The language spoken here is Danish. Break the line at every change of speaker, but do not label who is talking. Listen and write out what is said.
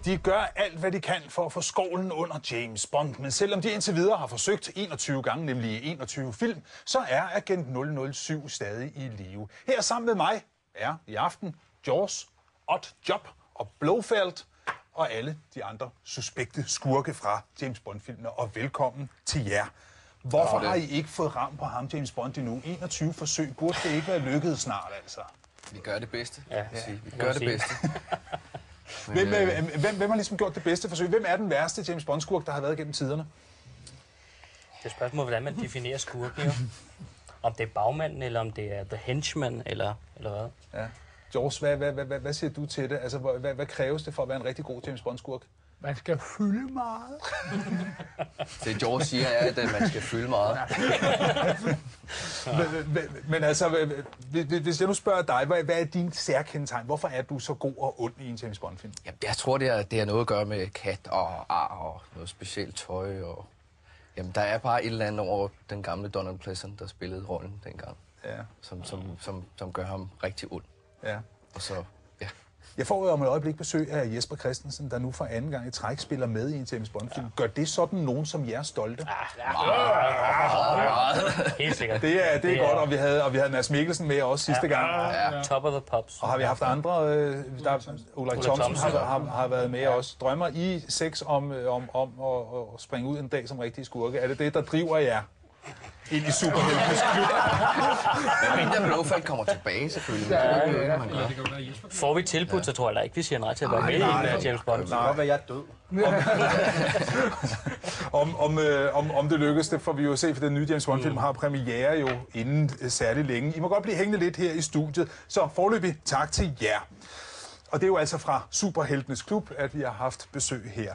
De gør alt, hvad de kan for at få skovlen under James Bond, men selvom de indtil videre har forsøgt 21 gange, nemlig 21 film, så er Agent 007 stadig i live. Her sammen med mig er i aften Jaws, Odd Job og Blofeld og alle de andre suspekte skurke fra James Bond-filmene, og velkommen til jer. Hvorfor har I ikke fået ram på ham, James Bond, endnu? 21 forsøg, burde det ikke være lykkedes snart, altså?
Vi gør det bedste.
Ja,
Vi gør det bedste.
Hvem har ligesom gjort det bedste forsøg? Hvem er den værste James Bond-skurk, der har været gennem tiderne?
Det er spørgsmålet, hvordan man definerer skurken, jo. Om det er bagmanden, eller om det er the henchman, eller hvad.
Ja. Jaws, hvad siger du til det? Altså, hvad kræves det for at være en rigtig god James Bond-skurk?
Man skal fylde meget.
Det George siger er, at man skal fylde meget.
Men altså, hvis jeg nu spørger dig, hvad er din særkendetegn? Hvorfor er du så god og ond i en James Bond-film?
Jamen, jeg tror, det er noget at gøre med kat og ar og noget specielt tøj. Og jamen, der er bare et eller andet over den gamle Donald Pleasant, der spillede rollen dengang.
Ja.
Som gør ham rigtig ond.
Ja.
Og så, ja.
Jeg får jo om et øjeblik besøg af Jesper Christensen, der nu for anden gang i træk spiller med i en James Bond-film. Gør det sådan nogen som jer stolte?
Helt sikkert.
Det er godt, og vi havde Mads Mikkelsen med også sidste gang.
Ja. Top of the pops.
Og har vi haft andre, Ulrik Thomsen har været med også. Drømmer I sex om at springe ud en dag som rigtige skurke? Er det det, der driver jer ind i superheltenes klub?
Men mindre Blofeld kommer tilbage, selvfølgelig.
Får vi tilbudt, så tror jeg da ikke, vi siger nej til at være med i en James Bond.
Det kan godt være, jeg er død.
Om det lykkes, det får vi jo se, for den nye James Bond-film har premiere jo inden særlig længe. I må godt blive hængende lidt her i studiet, så foreløbig tak til jer. Og det er jo altså fra Superheltenes Klub, at vi har haft besøg her.